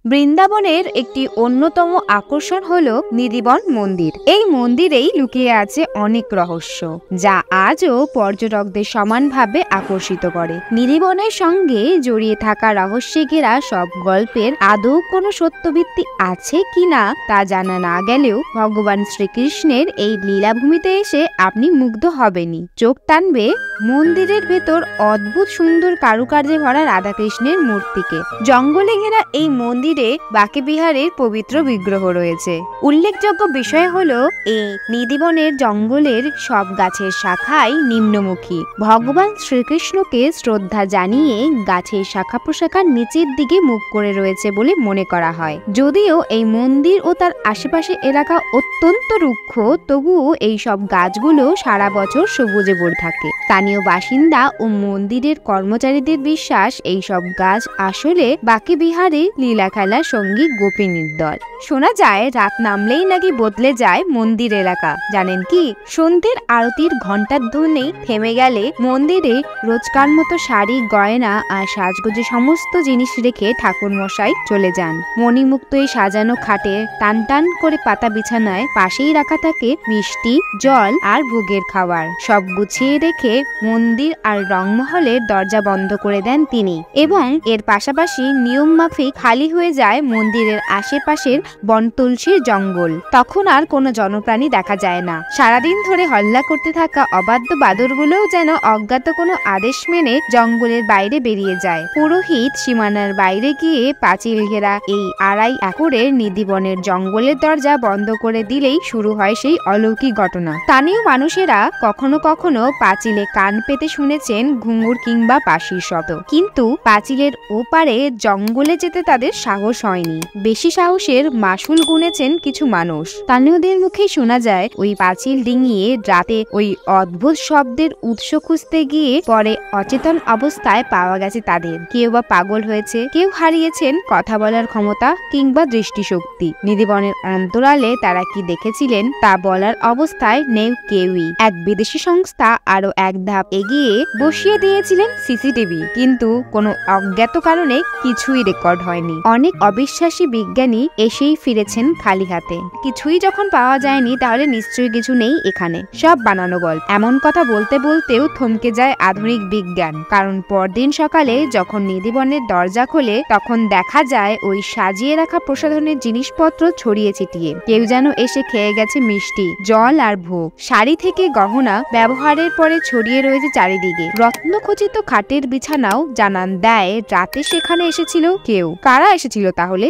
বৃন্দাবনের একটি অন্যতম আকর্ষণ হলো নিধিবন মন্দির। এই মন্দিরেই লুকিয়ে আছে অনেক রহস্য, যা আজও পর্যটকদের সমানভাবে আকর্ষিত করে। নিধিবনের সঙ্গে জড়িয়ে থাকা রহস্যে ঘেরা সব গল্পের আদৌ কোনো সত্যভিত্তি আছে কিনা তা জানা না গেলেও ভগবান শ্রীকৃষ্ণের এই লীলাভূমিতে এসে আপনি মুগ্ধ হবেনই। চোখ টানবে মন্দিরের ভেতর অদ্ভুত সুন্দর কারুকার্যে ভরা রাধাকৃষ্ণের মূর্তিকে। জঙ্গলে ঘেরা এই মন্দিরে বাকেবিহারের পবিত্র বিগ্রহ রয়েছে। উল্লেখযোগ্য বিষয় হলো এই নিধিবনের জঙ্গলের সব গাছের শাখাই নিম্নমুখী। ভগবান শ্রীকৃষ্ণকে শ্রদ্ধা জানিয়ে গাছের শাখা প্রশাখার নিচের দিকে মুখ করে রয়েছে বলে মনে করা হয়। যদিও এই মন্দির ও তার আশেপাশে এলাকা অত্যন্ত রুক্ষ, তবুও এই সব গাছগুলো সারা বছর সবুজে ভরে থাকে। স্থানীয় বাসিন্দা ও মন্দিরের কর্মচারীদের বিশ্বাস এই সব গাছ আসলে বাকেবিহারে লীলা খেলার সঙ্গী গোপিনীর দল। শোনা যায় রাত নামলেই নাকি বদলে যায় মন্দির এলাকা। জানেন কি, সন্ধ্যের আরতির ঘণ্টার ধ্বনি থেমে গেলে মন্দিরে রোজকার মতো শাড়ি, গয়না আর সাজগোজে সমস্ত জিনিস রেখে ঠাকুর মশাই চলে যান। মণিমুক্ত এই সাজানো খাটে টান টান করে পাতা বিছানায় পাশেই রাখা থাকে মিষ্টি, জল আর ভোগের খাবার। সব গুছিয়ে রেখে মন্দির আর রংমহলের দরজা বন্ধ করে দেন তিনি, এবং এর পাশাপাশি নিয়ম মাফিক খালি হয়ে যায় মন্দিরের আশেপাশের বনতুলসীর জঙ্গল। তখন আর কোনো জনপ্রাণী দেখা যায় না। সারাদিন ধরে হল্লা করতে থাকা অবাধ্য বাদরগুলোও যেন অজ্ঞাত কোনো আদেশ মেনে জঙ্গলের বাইরে বেরিয়ে যায়। পুরোহিত সীমানার বাইরে গিয়ে পাঁচিল ঘেরা এই 2.5 একরের নিধিবনের জঙ্গলের দরজা বন্ধ করে দিলেই শুরু হয় সেই অলৌকিক ঘটনা। স্থানীয় মানুষেরা কখনো কখনো পাঁচিলে কান পেতে শুনেছেন ঘুঙুর কিংবা বাঁশির শব্দ, কিন্তু পাঁচিলের ওপারে জঙ্গলে যেতে তাদের সাহস হয়নি। বেশি সাহসের মাসুল গুনেছেন কিছু মানুষ। স্থানীয়দের মুখে শোনা যায় ওই পাঁচিল ডিঙিয়ে রাতে ওই অদ্ভুত শব্দের উৎস খুঁজতে গিয়ে পরে অচেতন অবস্থায় পাওয়া গেছে তাদের। কেউ বা পাগল হয়েছে, কেউ হারিয়েছেন কথা বলার ক্ষমতা কিংবা দৃষ্টিশক্তি। নিধিবনের অন্তরালে তারা কি দেখেছিলেন তা বলার অবস্থায় নেই কেউই। এক বিদেশি সংস্থা আরো এক ধাপ এগিয়ে বসিয়ে দিয়েছিলেন সিসিটিভি, কিন্তু কোনো অজ্ঞাত কারণে কিছুই রেকর্ড হয়নি। অনেক অবিশ্বাসী বিজ্ঞানী এসেই ফিরেছেন খালি হাতে। কিছুই যখন পাওয়া যায়নি, তাহলে নিশ্চয়ই কিছু নেই এখানে, সব বানানো গল্প। এমন কথা বলতে বলতেও থমকে যায় আধুনিক বিজ্ঞান, কারণ পরদিন সকালে যখন নিধিবনের দরজা খোলে তখন দেখা যায় ওই সাজিয়ে রাখা প্রসাধনের জিনিসপত্র ছড়িয়ে ছিটিয়ে। কেউ যেন এসে খেয়ে গেছে মিষ্টি, জল আর ভোগ। শাড়ি থেকে গহনা ব্যবহারের পরে ছড়িয়ে রয়েছে চারিদিকে। রত্নখচিত খাটের বিছানাও জানান দেয় রাতে সেখানে এসেছিল কেউ। কারা এসেছিল তাহলে?